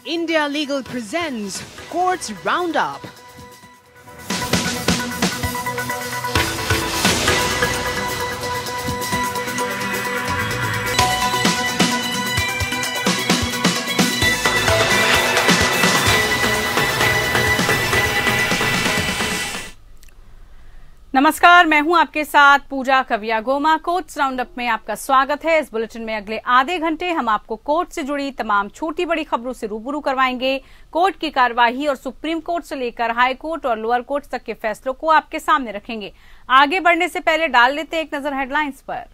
India Legal presents Courts Roundup. नमस्कार, मैं हूं आपके साथ पूजा कविया गोमा। कोर्ट्स राउंडअप में आपका स्वागत है। इस बुलेटिन में अगले आधे घंटे हम आपको कोर्ट से जुड़ी तमाम छोटी बड़ी खबरों से रूबरू करवाएंगे। कोर्ट की कार्यवाही और सुप्रीम कोर्ट से लेकर हाई कोर्ट और लोअर कोर्ट तक के फैसलों को आपके सामने रखेंगे। आगे बढ़ने से पहले डाल लेते एक नजर हेडलाइंस पर।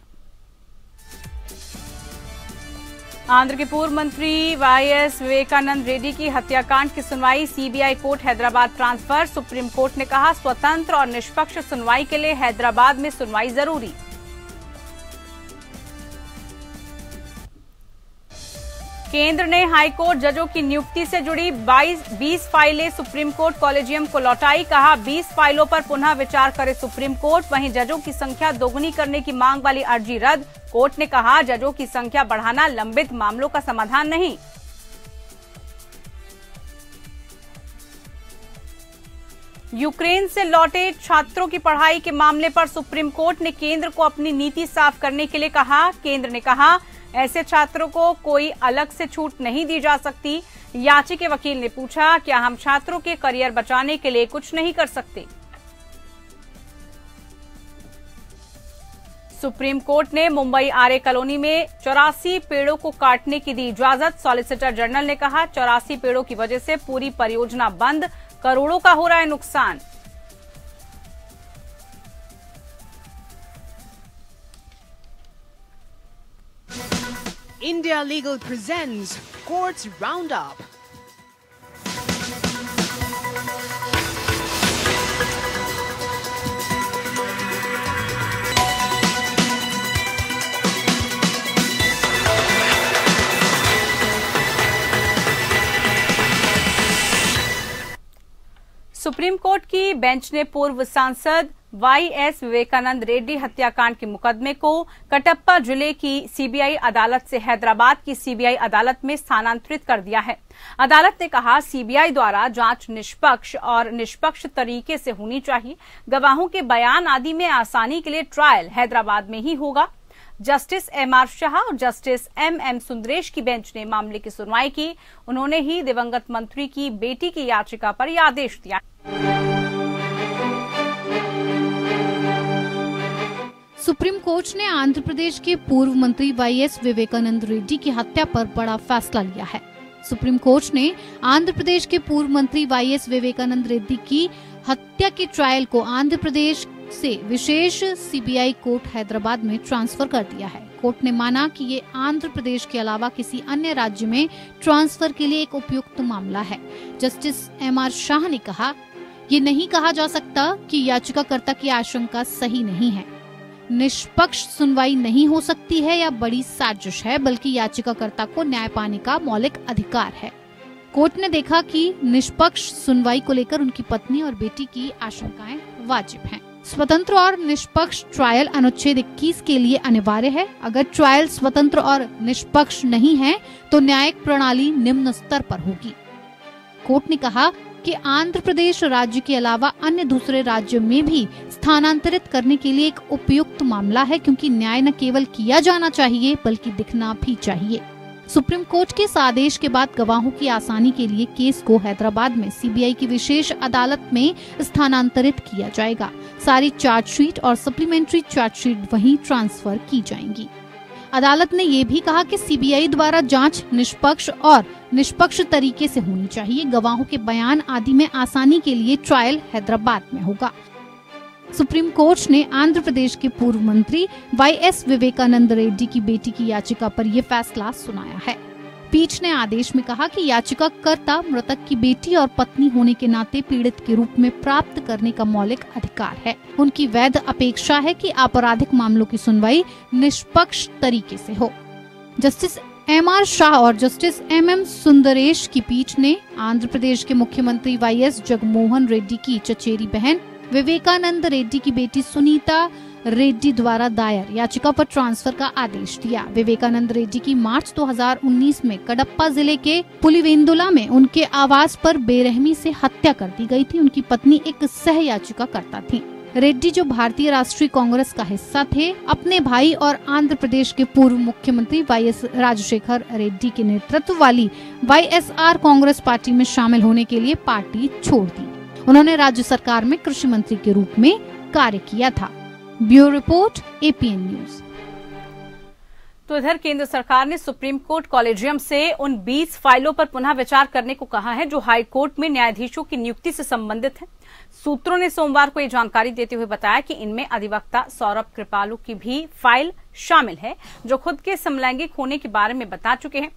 आंध्र के पूर्व मंत्री वाईएस विवेकानंद रेड्डी की हत्याकांड की सुनवाई CBI court Hyderabad transfer. Supreme court ने कहा स्वतंत्र और निष्पक्ष सुनवाई के लिए हैदराबाद में सुनवाई जरूरी। केंद्र ने हाईकोर्ट जजों की नियुक्ति से जुड़ी 20 फाइलें सुप्रीम कोर्ट कॉलेजियम को लौटाई। कहा 20 फाइलों पर पुनः विचार करे सुप्रीम कोर्ट। वहीं जजों की संख्या दोगुनी करने की मांग वाली अर्जी रद्द। कोर्ट ने कहा जजों की संख्या बढ़ाना लंबित मामलों का समाधान नहीं। यूक्रेन से लौटे छात्रों की पढ़ाई के मामले पर सुप्रीम कोर्ट ने केंद्र को अपनी नीति साफ करने के लिए कहा। केंद्र ने कहा ऐसे छात्रों को कोई अलग से छूट नहीं दी जा सकती। याची के वकील ने पूछा क्या हम छात्रों के करियर बचाने के लिए कुछ नहीं कर सकते। सुप्रीम कोर्ट ने मुंबई आरे कॉलोनी में 84 पेड़ों को काटने की दी इजाजत। सॉलिसिटर जनरल ने कहा 84 पेड़ों की वजह से पूरी परियोजना बंद, करोड़ों का हो रहा है नुकसान। India Legal presents Courts Roundup. Supreme court की बेंच ने पूर्व सांसद वाईएस विवेकानंद रेड्डी हत्याकांड के मुकदमे को कटप्पा जिले की सीबीआई अदालत से हैदराबाद की सीबीआई अदालत में स्थानांतरित कर दिया है। अदालत ने कहा सीबीआई द्वारा जांच निष्पक्ष तरीके से होनी चाहिए। गवाहों के बयान आदि में आसानी के लिए ट्रायल हैदराबाद में ही होगा। जस्टिस एमआर शाह और जस्टिस एमएम सुंदरेश की बेंच ने मामले की सुनवाई की। उन्होंने ही दिवंगत मंत्री की बेटी की याचिका पर यह आदेश दिया। सुप्रीम कोर्ट ने आंध्र प्रदेश के पूर्व मंत्री वाईएस विवेकानंद रेड्डी की हत्या पर बड़ा फैसला लिया है। सुप्रीम कोर्ट ने आंध्र प्रदेश के पूर्व मंत्री वाईएस विवेकानंद रेड्डी की हत्या के ट्रायल को आंध्र प्रदेश से विशेष सीबीआई कोर्ट हैदराबाद में ट्रांसफर कर दिया है। कोर्ट ने माना कि ये आंध्र प्रदेश के अलावा किसी अन्य राज्य में ट्रांसफर के लिए एक उपयुक्त मामला है। जस्टिस एमआर शाह ने कहा ये नहीं कहा जा सकता कि याचिकाकर्ता की आशंका सही नहीं है। निष्पक्ष सुनवाई नहीं हो सकती है या बड़ी साजिश है, बल्कि याचिकाकर्ता को न्याय पाने का मौलिक अधिकार है। कोर्ट ने देखा कि निष्पक्ष सुनवाई को लेकर उनकी पत्नी और बेटी की आशंकाएं वाजिब हैं। स्वतंत्र और निष्पक्ष ट्रायल अनुच्छेद 21 के लिए अनिवार्य है। अगर ट्रायल स्वतंत्र और निष्पक्ष नहीं है तो न्यायिक प्रणाली निम्न स्तर पर होगी। कोर्ट ने कहा कि आंध्र प्रदेश राज्य के अलावा अन्य दूसरे राज्यों में भी स्थानांतरित करने के लिए एक उपयुक्त मामला है, क्योंकि न्याय न केवल किया जाना चाहिए बल्कि दिखना भी चाहिए। सुप्रीम कोर्ट के इस आदेश के बाद गवाहों की आसानी के लिए केस को हैदराबाद में सीबीआई की विशेष अदालत में स्थानांतरित किया जाएगा। सारी चार्जशीट और सप्लीमेंट्री चार्जशीट वहीं ट्रांसफर की जाएंगी। अदालत ने ये भी कहा कि सीबीआई द्वारा जांच निष्पक्ष तरीके से होनी चाहिए। गवाहों के बयान आदि में आसानी के लिए ट्रायल हैदराबाद में होगा। सुप्रीम कोर्ट ने आंध्र प्रदेश के पूर्व मंत्री वाईएस विवेकानंद रेड्डी की बेटी की याचिका पर यह फैसला सुनाया है। पीठ ने आदेश में कहा कि याचिकाकर्ता मृतक की बेटी और पत्नी होने के नाते पीड़ित के रूप में प्राप्त करने का मौलिक अधिकार है। उनकी वैध अपेक्षा है कि आपराधिक मामलों की सुनवाई निष्पक्ष तरीके से हो। जस्टिस एमआर शाह और जस्टिस एमएम सुंदरेश की पीठ ने आंध्र प्रदेश के मुख्यमंत्री वाईएस जगनमोहन रेड्डी की चचेरी बहन विवेकानंद रेड्डी की बेटी सुनीता रेड्डी द्वारा दायर याचिका पर ट्रांसफर का आदेश दिया। विवेकानंद रेड्डी की मार्च 2019 में कडप्पा जिले के पुलिवेंदुला में उनके आवास पर बेरहमी से हत्या कर दी गई थी। उनकी पत्नी एक सह याचिकाकर्ता थी। रेड्डी, जो भारतीय राष्ट्रीय कांग्रेस का हिस्सा थे, अपने भाई और आंध्र प्रदेश के पूर्व मुख्यमंत्री वाईएस राजशेखर रेड्डी के नेतृत्व वाली वाईएसआर कांग्रेस पार्टी में शामिल होने के लिए पार्टी छोड़ दी। उन्होंने राज्य सरकार में कृषि मंत्री के रूप में कार्य किया था। Bureau report, APN news. तो इधर केंद्र सरकार ने सुप्रीम कोर्ट कॉलेजियम से उन 20 फाइलों पर पुनः विचार करने को कहा है जो हाई कोर्ट में न्यायाधीशों की नियुक्ति से संबंधित है। सूत्रों ने सोमवार को ये जानकारी देते हुए बताया कि इनमें अधिवक्ता सौरभ कृपालू की भी फाइल शामिल है, जो खुद के समलैंगिक होने के बारे में बता चुके हैं।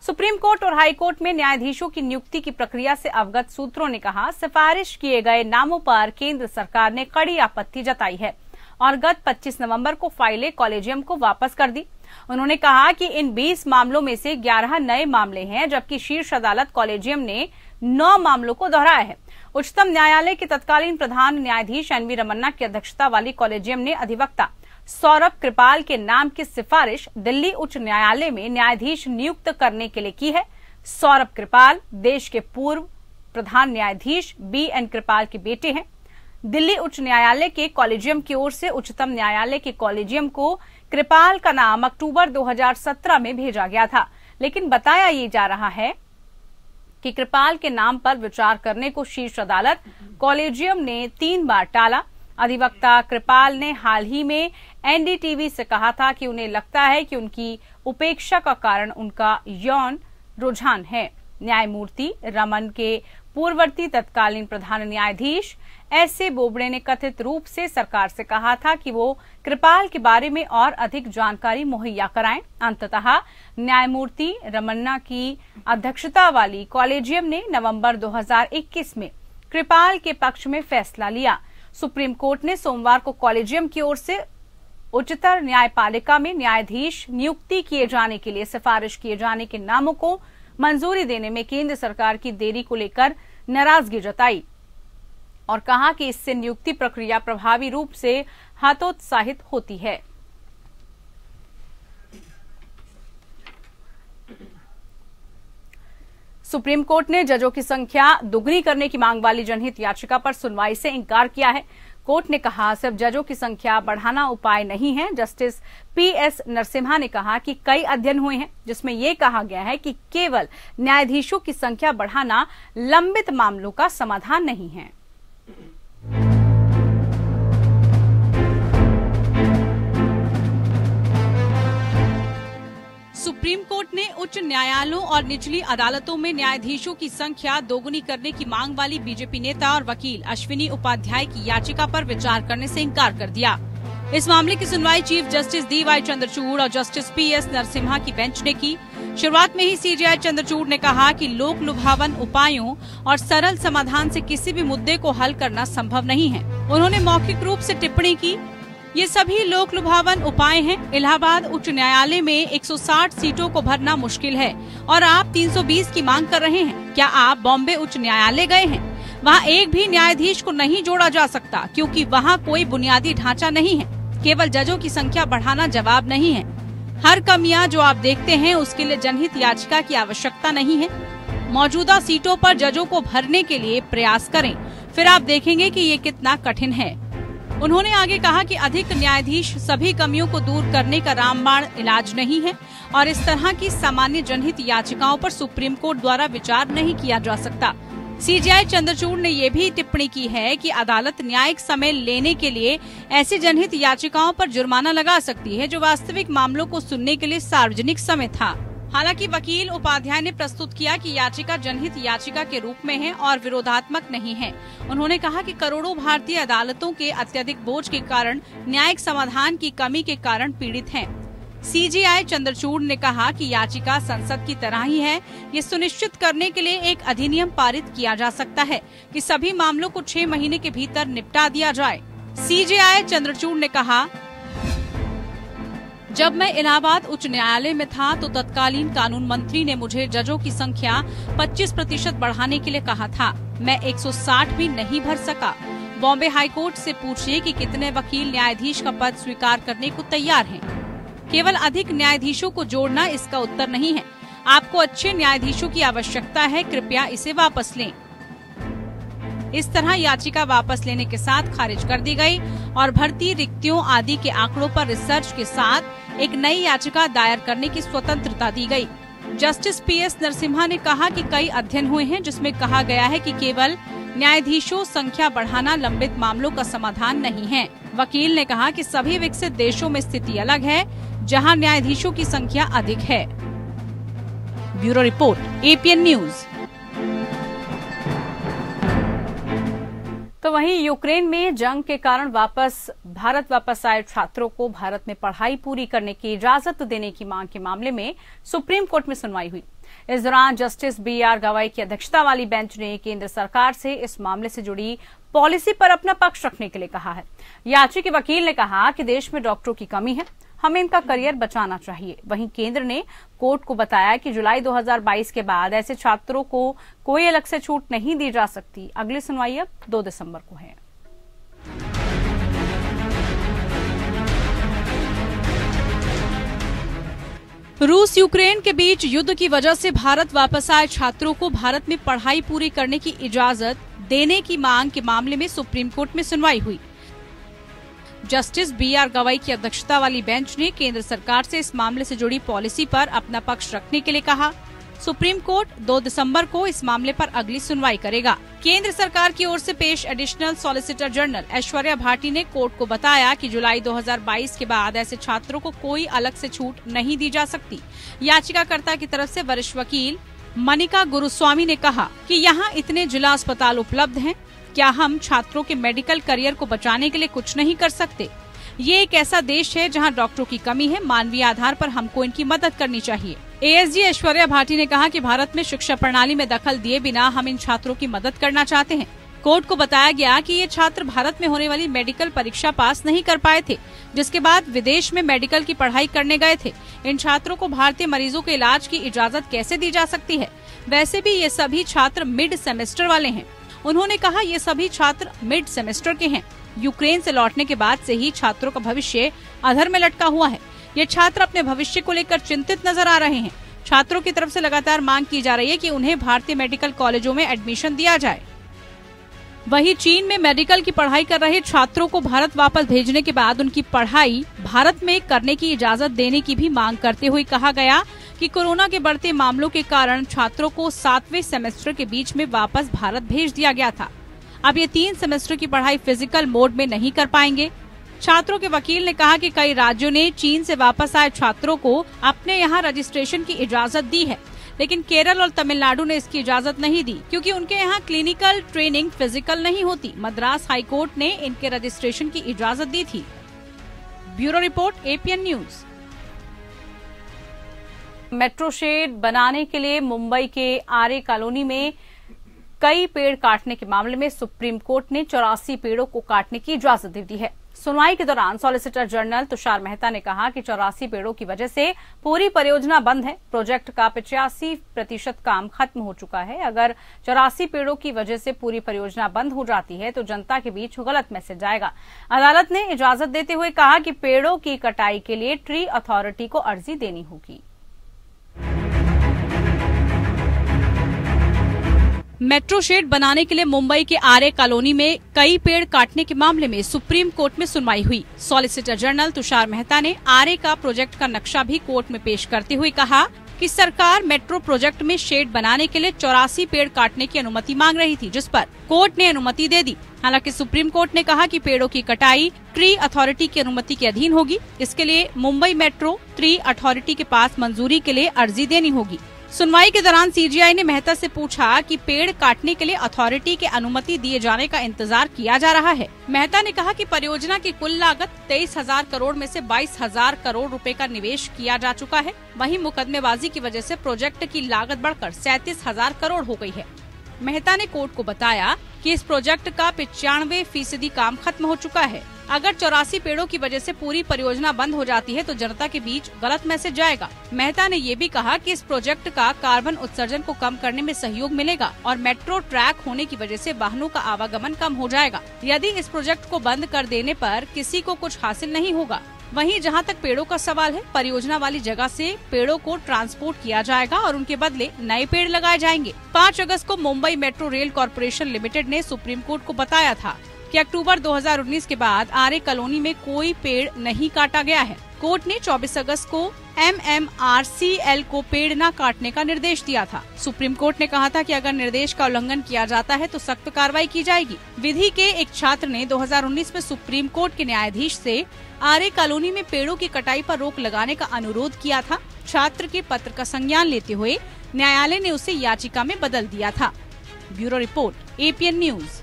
सुप्रीम कोर्ट और हाई कोर्ट में न्यायाधीशों की नियुक्ति की प्रक्रिया से अवगत सूत्रों ने कहा, सिफारिश किए गए नामों पर केंद्र सरकार ने कड़ी आपत्ति जताई है और गत 25 नवंबर को फाइलें कॉलेजियम को वापस कर दी। उन्होंने कहा कि इन 20 मामलों में से 11 नए मामले हैं, जबकि शीर्ष अदालत कॉलेजियम ने 9 मामलों को दोहराया है। उच्चतम न्यायालय के तत्कालीन प्रधान न्यायाधीश एनवी रमन्ना की अध्यक्षता वाली कॉलेजियम ने अधिवक्ता सौरभ कृपाल के नाम की सिफारिश दिल्ली उच्च न्यायालय में न्यायाधीश नियुक्त करने के लिए की है। सौरभ कृपाल देश के पूर्व प्रधान न्यायाधीश BN कृपाल के बेटे हैं। दिल्ली उच्च न्यायालय के कॉलेजियम की ओर से उच्चतम न्यायालय के कॉलेजियम को कृपाल का नाम अक्टूबर 2017 में भेजा गया था, लेकिन बताया ये जा रहा है कि कृपाल के नाम पर विचार करने को शीर्ष अदालत कॉलेजियम ने 3 बार टाला। अधिवक्ता कृपाल ने हाल ही में NDTV से कहा था कि उन्हें लगता है कि उनकी उपेक्षा का कारण उनका यौन रुझान है। न्यायमूर्ति रमन के पूर्ववर्ती तत्कालीन प्रधान न्यायाधीश S.A. बोबड़े ने कथित रूप से सरकार से कहा था कि वो कृपाल के बारे में और अधिक जानकारी मुहैया कराएं। अंततः न्यायमूर्ति रमन्ना की अध्यक्षता वाली कॉलेजियम ने नवंबर 2021 में कृपाल के पक्ष में फैसला लिया। सुप्रीम कोर्ट ने सोमवार को कॉलेजियम की ओर से उच्चतर न्यायपालिका में न्यायाधीश नियुक्ति किए जाने के लिए सिफारिश किए जाने के नामों को मंजूरी देने में केंद्र सरकार की देरी को लेकर नाराजगी जताई और कहा कि इससे नियुक्ति प्रक्रिया प्रभावी रूप से हतोत्साहित होती है। सुप्रीम कोर्ट ने जजों की संख्या दुगनी करने की मांग वाली जनहित याचिका पर सुनवाई से इंकार किया है। कोर्ट ने कहा, सिर्फ जजों की संख्या बढ़ाना उपाय नहीं है। जस्टिस PS नरसिम्हा ने कहा कि कई अध्ययन हुए हैं जिसमें यह कहा गया है कि केवल न्यायाधीशों की संख्या बढ़ाना लंबित मामलों का समाधान नहीं है। सुप्रीम कोर्ट ने उच्च न्यायालयों और निचली अदालतों में न्यायाधीशों की संख्या दोगुनी करने की मांग वाली बीजेपी नेता और वकील अश्विनी उपाध्याय की याचिका पर विचार करने से इंकार कर दिया। इस मामले की सुनवाई चीफ जस्टिस DY चंद्रचूड़ और जस्टिस PS नरसिम्हा की बेंच ने की। शुरुआत में ही CJI चंद्रचूड़ ने कहा कि लोक लुभावन उपायों और सरल समाधान से किसी भी मुद्दे को हल करना संभव नहीं है। उन्होंने मौखिक रूप से टिप्पणी की, ये सभी लोक लुभावन उपाय हैं। इलाहाबाद उच्च न्यायालय में 160 सीटों को भरना मुश्किल है और आप 320 की मांग कर रहे हैं। क्या आप बॉम्बे उच्च न्यायालय गए हैं? वहाँ एक भी न्यायाधीश को नहीं जोड़ा जा सकता क्योंकि वहाँ कोई बुनियादी ढांचा नहीं है। केवल जजों की संख्या बढ़ाना जवाब नहीं है। हर कमियां जो आप देखते हैं उसके लिए जनहित याचिका की आवश्यकता नहीं है। मौजूदा सीटों पर जजों को भरने के लिए प्रयास करें, फिर आप देखेंगे कि ये कितना कठिन है। उन्होंने आगे कहा कि अधिक न्यायाधीश सभी कमियों को दूर करने का रामबाण इलाज नहीं है और इस तरह की सामान्य जनहित याचिकाओं पर सुप्रीम कोर्ट द्वारा विचार नहीं किया जा सकता। CJI चंद्रचूड़ ने ये भी टिप्पणी की है कि अदालत न्यायिक समय लेने के लिए ऐसी जनहित याचिकाओं पर जुर्माना लगा सकती है जो वास्तविक मामलों को सुनने के लिए सार्वजनिक समय था। हालांकि वकील उपाध्याय ने प्रस्तुत किया कि याचिका जनहित याचिका के रूप में है और विरोधात्मक नहीं है। उन्होंने कहा कि करोड़ों भारतीय अदालतों के अत्यधिक बोझ के कारण न्यायिक समाधान की कमी के कारण पीड़ित हैं। CJI चंद्रचूड़ ने कहा कि याचिका संसद की तरह ही है। ये सुनिश्चित करने के लिए एक अधिनियम पारित किया जा सकता है कि सभी मामलों को 6 महीने के भीतर निपटा दिया जाए। CJI चंद्रचूड़ ने कहा, जब मैं इलाहाबाद उच्च न्यायालय में था तो तत्कालीन कानून मंत्री ने मुझे जजों की संख्या 25% बढ़ाने के लिए कहा था। मैं 160 भी नहीं भर सका। बॉम्बे हाईकोर्ट से पूछिए कि कितने वकील न्यायाधीश का पद स्वीकार करने को तैयार हैं। केवल अधिक न्यायाधीशों को जोड़ना इसका उत्तर नहीं है। आपको अच्छे न्यायाधीशों की आवश्यकता है, कृपया इसे वापस लें। इस तरह याचिका वापस लेने के साथ खारिज कर दी गई और भर्ती रिक्तियों आदि के आंकड़ों पर रिसर्च के साथ एक नई याचिका दायर करने की स्वतंत्रता दी गई। जस्टिस पीएस नरसिम्हा ने कहा कि कई अध्ययन हुए हैं जिसमें कहा गया है कि केवल न्यायाधीशों संख्या बढ़ाना लंबित मामलों का समाधान नहीं है। वकील ने कहा कि सभी विकसित देशों में स्थिति अलग है, जहां न्यायाधीशों की संख्या अधिक है। Bureau report, APN news. तो वहीं यूक्रेन में जंग के कारण भारत वापस आए छात्रों को भारत में पढ़ाई पूरी करने की इजाजत देने की मांग के मामले में सुप्रीम कोर्ट में सुनवाई हुई। इस दौरान जस्टिस BR गवाई की अध्यक्षता वाली बेंच ने केंद्र सरकार से इस मामले से जुड़ी पॉलिसी पर अपना पक्ष रखने के लिए कहा है। याची के वकील ने कहा कि देश में डॉक्टरों की कमी है, हमें इनका करियर बचाना चाहिए। वहीं केंद्र ने कोर्ट को बताया कि जुलाई 2022 के बाद ऐसे छात्रों को कोई अलग से छूट नहीं दी जा सकती। अगली सुनवाई अब 2 दिसंबर को है। रूस यूक्रेन के बीच युद्ध की वजह से भारत वापस आए छात्रों को भारत में पढ़ाई पूरी करने की इजाजत देने की मांग के मामले में सुप्रीम कोर्ट में सुनवाई हुई। जस्टिस BR गवाई की अध्यक्षता वाली बेंच ने केंद्र सरकार से इस मामले से जुड़ी पॉलिसी पर अपना पक्ष रखने के लिए कहा। सुप्रीम कोर्ट 2 दिसंबर को इस मामले पर अगली सुनवाई करेगा। केंद्र सरकार की ओर से पेश additional solicitor general Aishwarya Bhati ने कोर्ट को बताया कि जुलाई 2022 के बाद ऐसे छात्रों को कोई अलग से छूट नहीं दी जा सकती। याचिकाकर्ता की तरफ से वरिष्ठ वकील मनिका गुरुस्वामी ने कहा कि यहाँ इतने जिला अस्पताल उपलब्ध हैं, क्या हम छात्रों के मेडिकल करियर को बचाने के लिए कुछ नहीं कर सकते? ये एक ऐसा देश है जहां डॉक्टरों की कमी है, मानवीय आधार पर हमको इनकी मदद करनी चाहिए। ASG ऐश्वर्या भाटी ने कहा कि भारत में शिक्षा प्रणाली में दखल दिए बिना हम इन छात्रों की मदद करना चाहते हैं। कोर्ट को बताया गया कि ये छात्र भारत में होने वाली मेडिकल परीक्षा पास नहीं कर पाए थे, जिसके बाद विदेश में मेडिकल की पढ़ाई करने गए थे। इन छात्रों को भारतीय मरीजों के इलाज की इजाजत कैसे दी जा सकती है? वैसे भी ये सभी छात्र मिड सेमेस्टर वाले हैं। उन्होंने कहा ये सभी छात्र मिड सेमेस्टर के हैं। यूक्रेन से लौटने के बाद से ही छात्रों का भविष्य अधर में लटका हुआ है। ये छात्र अपने भविष्य को लेकर चिंतित नजर आ रहे हैं। छात्रों की तरफ से लगातार मांग की जा रही है कि उन्हें भारतीय मेडिकल कॉलेजों में एडमिशन दिया जाए। वहीं चीन में मेडिकल की पढ़ाई कर रहे छात्रों को भारत वापस भेजने के बाद उनकी पढ़ाई भारत में करने की इजाजत देने की भी मांग करते हुए कहा गया कि कोरोना के बढ़ते मामलों के कारण छात्रों को 7वें सेमेस्टर के बीच में वापस भारत भेज दिया गया था। अब ये 3 सेमेस्टर की पढ़ाई फिजिकल मोड में नहीं कर पाएंगे। छात्रों के वकील ने कहा कि कई राज्यों ने चीन से वापस आए छात्रों को अपने यहाँ रजिस्ट्रेशन की इजाजत दी है, लेकिन केरल और तमिलनाडु ने इसकी इजाजत नहीं दी क्योंकि उनके यहाँ क्लिनिकल ट्रेनिंग फिजिकल नहीं होती। मद्रास हाईकोर्ट ने इनके रजिस्ट्रेशन की इजाजत दी थी। Bureau report, APN news. Metro shed बनाने के लिए मुंबई के आरे कॉलोनी में कई पेड़ काटने के मामले में सुप्रीम कोर्ट ने 84 पेड़ों को काटने की इजाजत दे दी है। सुनवाई के दौरान सॉलिसिटर जनरल तुषार मेहता ने कहा कि 84 पेड़ों की वजह से पूरी परियोजना बंद है। प्रोजेक्ट का 85% काम खत्म हो चुका है। अगर 84 पेड़ों की वजह से पूरी परियोजना बंद हो जाती है तो जनता के बीच गलत मैसेज जाएगा। अदालत ने इजाजत देते हुए कहा कि पेड़ों की कटाई के लिए ट्री अथॉरिटी को अर्जी देनी होगी। मेट्रो शेड बनाने के लिए मुंबई के आरे कॉलोनी में कई पेड़ काटने के मामले में सुप्रीम कोर्ट में सुनवाई हुई। सॉलिसिटर जनरल तुषार मेहता ने आरे का प्रोजेक्ट का नक्शा भी कोर्ट में पेश करते हुए कहा कि सरकार मेट्रो प्रोजेक्ट में शेड बनाने के लिए 84 पेड़ काटने की अनुमति मांग रही थी, जिस पर कोर्ट ने अनुमति दे दी। हालांकि सुप्रीम कोर्ट ने कहा कि पेड़ों की कटाई ट्री अथॉरिटी की अनुमति के अधीन होगी। इसके लिए मुंबई मेट्रो ट्री अथॉरिटी के पास मंजूरी के लिए अर्जी देनी होगी। सुनवाई के दौरान CGI ने मेहता से पूछा कि पेड़ काटने के लिए अथॉरिटी के अनुमति दिए जाने का इंतजार किया जा रहा है। मेहता ने कहा कि परियोजना की कुल लागत 23,000 करोड़ में से 22,000 करोड़ रुपए का निवेश किया जा चुका है। वहीं मुकदमेबाजी की वजह से प्रोजेक्ट की लागत बढ़कर 37,000 करोड़ हो गई है। मेहता ने कोर्ट को बताया कि इस प्रोजेक्ट का 95% काम खत्म हो चुका है। अगर 84 पेड़ों की वजह से पूरी परियोजना बंद हो जाती है तो जनता के बीच गलत मैसेज जाएगा। मेहता ने ये भी कहा कि इस प्रोजेक्ट का कार्बन उत्सर्जन को कम करने में सहयोग मिलेगा और मेट्रो ट्रैक होने की वजह से वाहनों का आवागमन कम हो जाएगा। यदि इस प्रोजेक्ट को बंद कर देने पर किसी को कुछ हासिल नहीं होगा। वहीं जहां तक पेड़ों का सवाल है, परियोजना वाली जगह से पेड़ों को ट्रांसपोर्ट किया जाएगा और उनके बदले नए पेड़ लगाए जाएंगे। 5 अगस्त को Mumbai metro rail corporation limited ने सुप्रीम कोर्ट को बताया था कि अक्टूबर 2019 के बाद आरे कॉलोनी में कोई पेड़ नहीं काटा गया है। कोर्ट ने 24 अगस्त को MMRCL को पेड़ न काटने का निर्देश दिया था। सुप्रीम कोर्ट ने कहा था कि अगर निर्देश का उल्लंघन किया जाता है तो सख्त कार्रवाई की जाएगी। विधि के एक छात्र ने 2019 में सुप्रीम कोर्ट के न्यायाधीश से आरे कॉलोनी में पेड़ों की कटाई पर रोक लगाने का अनुरोध किया था। छात्र के पत्र का संज्ञान लेते हुए न्यायालय ने उसे याचिका में बदल दिया था। Bureau report, APN news.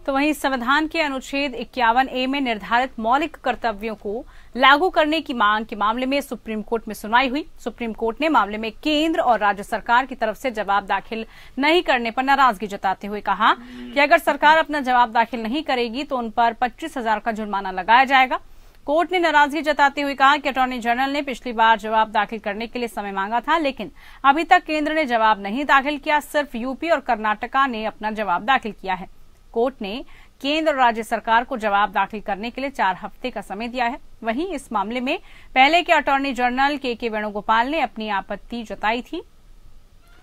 तो वहीं संविधान के अनुच्छेद 51A में निर्धारित मौलिक कर्तव्यों को लागू करने की मांग के मामले में सुप्रीम कोर्ट में सुनवाई हुई। सुप्रीम कोर्ट ने मामले में केंद्र और राज्य सरकार की तरफ से जवाब दाखिल नहीं करने पर नाराजगी जताते हुए कहा कि अगर सरकार अपना जवाब दाखिल नहीं करेगी तो उन पर 25,000 का जुर्माना लगाया जाएगा। कोर्ट ने नाराजगी जताते हुए कहा कि अटॉर्नी जनरल ने पिछली बार जवाब दाखिल करने के लिए समय मांगा था, लेकिन अभी तक केंद्र ने जवाब नहीं दाखिल किया। सिर्फ यूपी और कर्नाटका ने अपना जवाब दाखिल किया है। कोर्ट ने केंद्र और राज्य सरकार को जवाब दाखिल करने के लिए 4 हफ्ते का समय दिया है। वहीं इस मामले में पहले के अटॉर्नी जनरल के वेणुगोपाल ने अपनी आपत्ति जताई थी।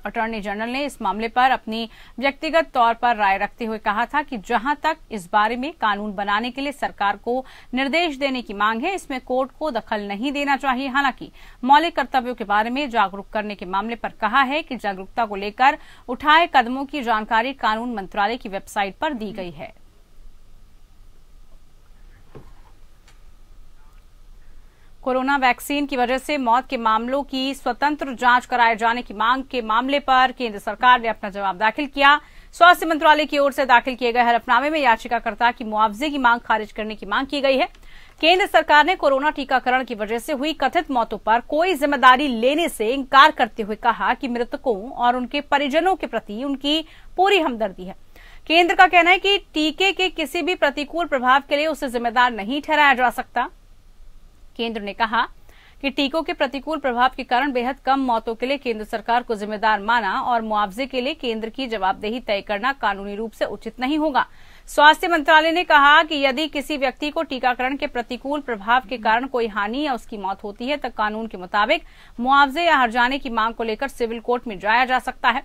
अटॉर्नी जनरल ने इस मामले पर अपनी व्यक्तिगत तौर पर राय रखते हुए कहा था कि जहां तक इस बारे में कानून बनाने के लिए सरकार को निर्देश देने की मांग है, इसमें कोर्ट को दखल नहीं देना चाहिए। हालांकि मौलिक कर्तव्यों के बारे में जागरूक करने के मामले पर कहा है कि जागरूकता को लेकर उठाए कदमों की जानकारी कानून मंत्रालय की वेबसाइट पर दी गई है। कोरोना वैक्सीन की वजह से मौत के मामलों की स्वतंत्र जांच कराए जाने की मांग के मामले पर केंद्र सरकार ने अपना जवाब दाखिल किया। स्वास्थ्य मंत्रालय की ओर से दाखिल किए गए हलफनामे में याचिकाकर्ता की मुआवजे की मांग खारिज करने की मांग की गई है। केंद्र सरकार ने कोरोना टीकाकरण की वजह से हुई कथित मौतों पर कोई जिम्मेदारी लेने से इंकार करते हुए कहा कि मृतकों और उनके परिजनों के प्रति उनकी पूरी हमदर्दी है। केंद्र का कहना है कि टीके के किसी भी प्रतिकूल प्रभाव के लिए उसे जिम्मेदार नहीं ठहराया जा सकता। केंद्र ने कहा कि टीकों के प्रतिकूल प्रभाव के कारण बेहद कम मौतों के लिए केंद्र सरकार को जिम्मेदार माना और मुआवजे के लिए केंद्र की जवाबदेही तय करना कानूनी रूप से उचित नहीं होगा। स्वास्थ्य मंत्रालय ने कहा कि यदि किसी व्यक्ति को टीकाकरण के प्रतिकूल प्रभाव के कारण कोई हानि या उसकी मौत होती है तो कानून के मुताबिक मुआवजे या हर्जाने की मांग को लेकर सिविल कोर्ट में जाया जा सकता है।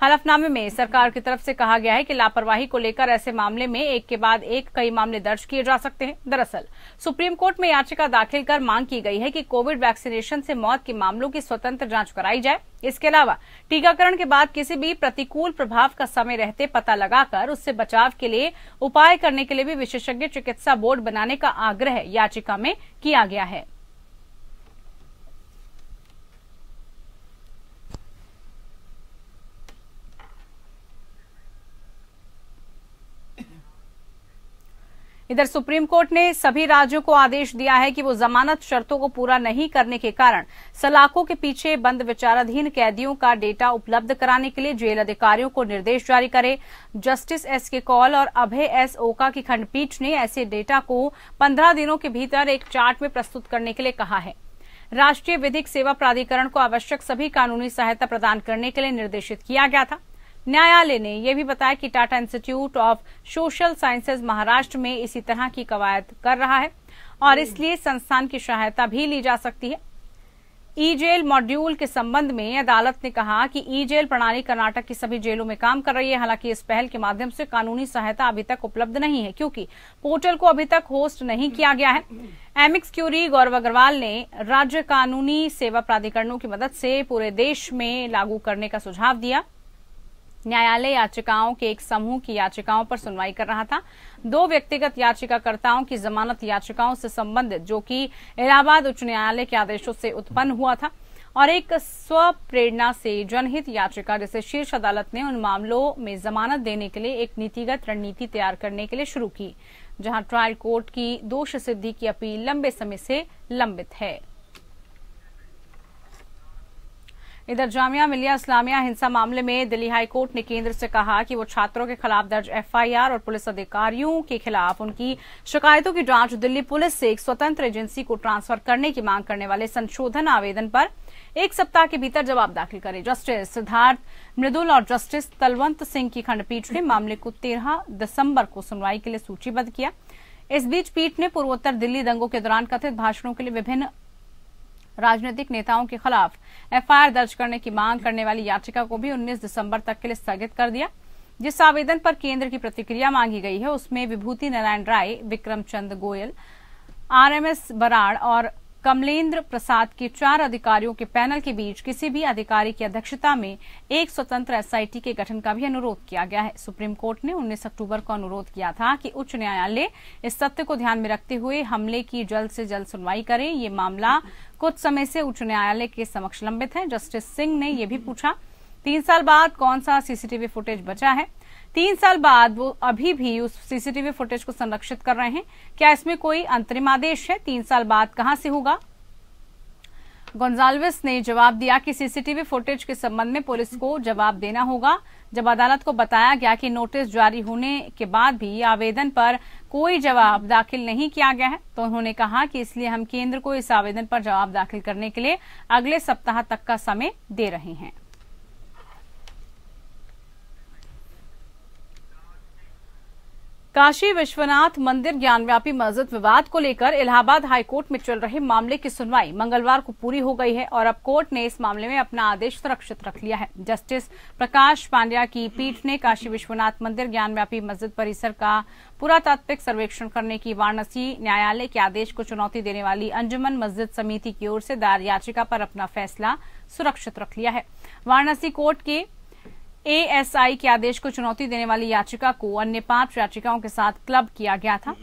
हलफनामे में सरकार की तरफ से कहा गया है कि लापरवाही को लेकर ऐसे मामले में एक के बाद एक कई मामले दर्ज किए जा सकते हैं। दरअसल सुप्रीम कोर्ट में याचिका दाखिल कर मांग की गई है कि कोविड वैक्सीनेशन से मौत के मामलों की स्वतंत्र जांच कराई जाए। इसके अलावा टीकाकरण के बाद किसी भी प्रतिकूल प्रभाव का समय रहते पता लगाकर उससे बचाव के लिए उपाय करने के लिए भी विशेषज्ञ चिकित्सा बोर्ड बनाने का आग्रह याचिका में किया गया है। इधर सुप्रीम कोर्ट ने सभी राज्यों को आदेश दिया है कि वो जमानत शर्तों को पूरा नहीं करने के कारण सलाखों के पीछे बंद विचाराधीन कैदियों का डेटा उपलब्ध कराने के लिए जेल अधिकारियों को निर्देश जारी करे। जस्टिस SK कौल और अभय S ओका की खंडपीठ ने ऐसे डेटा को 15 दिनों के भीतर एक चार्ट में प्रस्तुत करने के लिए कहा है। राष्ट्रीय विधिक सेवा प्राधिकरण को आवश्यक सभी कानूनी सहायता प्रदान करने के लिए निर्देशित किया गया था। न्यायालय ने यह भी बताया कि Tata institute of social sciences Maharashtra में इसी तरह की कवायद कर रहा है और इसलिए संस्थान की सहायता भी ली जा सकती है। ई-जेल मॉड्यूल के संबंध में अदालत ने कहा कि ई-जेल प्रणाली कर्नाटक की सभी जेलों में काम कर रही है। हालांकि इस पहल के माध्यम से कानूनी सहायता अभी तक उपलब्ध नहीं है क्योंकि पोर्टल को अभी तक होस्ट नहीं किया गया है। एमिक्स क्यूरी गौरव अग्रवाल ने राज्य कानूनी सेवा प्राधिकरणों की मदद से पूरे देश में लागू करने का सुझाव दिया। न्यायालय याचिकाओं के एक समूह की याचिकाओं पर सुनवाई कर रहा था। 2 व्यक्तिगत याचिकाकर्ताओं की जमानत याचिकाओं से संबंधित जो कि इलाहाबाद उच्च न्यायालय के आदेशों से उत्पन्न हुआ था और एक स्व प्रेरणा से जनहित याचिका जिसे शीर्ष अदालत ने उन मामलों में जमानत देने के लिए एक नीतिगत रणनीति तैयार करने के लिए शुरू की जहां ट्रायल कोर्ट की दोष सिद्धि की अपील लंबे समय से लंबित है। इधर जामिया मिलिया इस्लामिया हिंसा मामले में दिल्ली हाई कोर्ट ने केंद्र से कहा कि वो छात्रों के खिलाफ दर्ज एफआईआर और पुलिस अधिकारियों के खिलाफ उनकी शिकायतों की जांच दिल्ली पुलिस से एक स्वतंत्र एजेंसी को ट्रांसफर करने की मांग करने वाले संशोधन आवेदन पर 1 सप्ताह के भीतर जवाब दाखिल करे। जस्टिस सिद्धार्थ मृदुल और जस्टिस तलवंत सिंह की खंडपीठ ने मामले को 13 दिसंबर को सुनवाई के लिए सूचीबद्ध किया। इस बीच पीठ ने पूर्वोत्तर दिल्ली दंगों के दौरान कथित भाषणों के लिए विभिन्न राजनीतिक नेताओं के खिलाफ एफआईआर दर्ज करने की मांग करने वाली याचिका को भी 19 दिसंबर तक के लिए स्थगित कर दिया। जिस आवेदन पर केंद्र की प्रतिक्रिया मांगी गई है उसमें विभूति नारायण राय, विक्रम चंद गोयल, आरएमएस बराड़ और कमलेंद्र प्रसाद के 4 अधिकारियों के पैनल के बीच किसी भी अधिकारी की अध्यक्षता में एक स्वतंत्र एसआईटी के गठन का भी अनुरोध किया गया है। सुप्रीम कोर्ट ने 19 अक्टूबर को अनुरोध किया था कि उच्च न्यायालय इस तथ्य को ध्यान में रखते हुए हमले की जल्द से जल्द सुनवाई करे। ये मामला कुछ समय से उच्च न्यायालय के समक्ष लंबित है। जस्टिस सिंह ने यह भी पूछा, 3 साल बाद कौन सा सीसीटीवी फुटेज बचा है? 3 साल बाद वो अभी भी उस सीसीटीवी फुटेज को संरक्षित कर रहे हैं। क्या इसमें कोई अंतरिम आदेश है? 3 साल बाद कहां से होगा? गोंजाल्विस ने जवाब दिया कि सीसीटीवी फुटेज के संबंध में पुलिस को जवाब देना होगा। जब अदालत को बताया गया कि नोटिस जारी होने के बाद भी आवेदन पर कोई जवाब दाखिल नहीं किया गया है तो उन्होंने कहा कि इसलिए हम केंद्र को इस आवेदन पर जवाब दाखिल करने के लिए अगले सप्ताह तक का समय दे रहे हैं। काशी विश्वनाथ मंदिर ज्ञानव्यापी मस्जिद विवाद को लेकर इलाहाबाद हाईकोर्ट में चल रहे मामले की सुनवाई मंगलवार को पूरी हो गई है और अब कोर्ट ने इस मामले में अपना आदेश सुरक्षित रख लिया है। जस्टिस प्रकाश पांड्या की पीठ ने काशी विश्वनाथ मंदिर ज्ञानव्यापी मस्जिद परिसर का पुरातात्विक सर्वेक्षण करने की वाराणसी न्यायालय के आदेश को चुनौती देने वाली अंजुमन मस्जिद समिति की ओर से दायर याचिका पर अपना फैसला सुरक्षित रख लिया है। वाराणसी कोर्ट के एएसआई के आदेश को चुनौती देने वाली याचिका को अन्य 5 याचिकाओं के साथ क्लब किया गया था।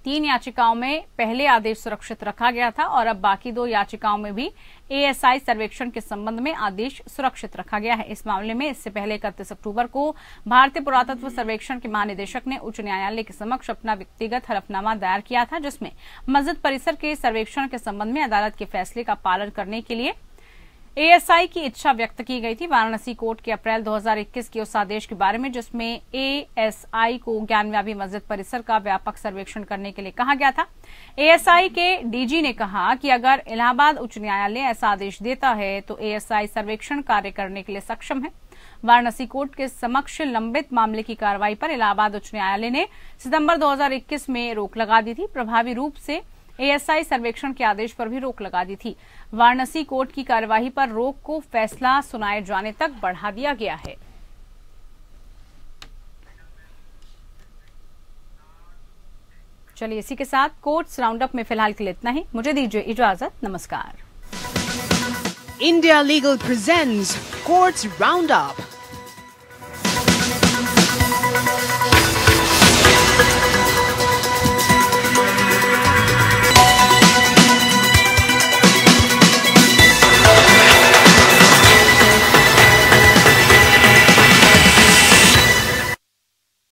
3 याचिकाओं में पहले आदेश सुरक्षित रखा गया था और अब बाकी 2 याचिकाओं में भी एएसआई सर्वेक्षण के संबंध में आदेश सुरक्षित रखा गया है। इस मामले में इससे पहले 31 अक्टूबर को भारतीय पुरातत्व सर्वेक्षण के महानिदेशक ने उच्च न्यायालय के समक्ष अपना व्यक्तिगत हलफनामा दायर किया था, जिसमें मस्जिद परिसर के सर्वेक्षण के संबंध में अदालत के फैसले का पालन करने के लिए एएसआई की इच्छा व्यक्त की गई थी। वाराणसी कोर्ट के अप्रैल 2021 के उस आदेश के बारे में जिसमें एएसआई को ज्ञानव्यापी मस्जिद परिसर का व्यापक सर्वेक्षण करने के लिए कहा गया था। एएसआई के डीजी ने कहा कि अगर इलाहाबाद उच्च न्यायालय ऐसा आदेश देता है तो एएसआई सर्वेक्षण कार्य करने के लिए सक्षम है। वाराणसी कोर्ट के समक्ष लंबित मामले की कार्रवाई पर इलाहाबाद उच्च न्यायालय ने सितंबर 2021 में रोक लगा दी थी। प्रभावी रूप से एएसआई सर्वेक्षण के आदेश पर भी रोक लगा दी थी। वाराणसी कोर्ट की कार्यवाही पर रोक को फैसला सुनाए जाने तक बढ़ा दिया गया है। चलिए इसी के साथ कोर्ट्स राउंडअप में फिलहाल के लिए इतना ही। मुझे दीजिए इजाजत। नमस्कार। India Legal presents Courts Roundup.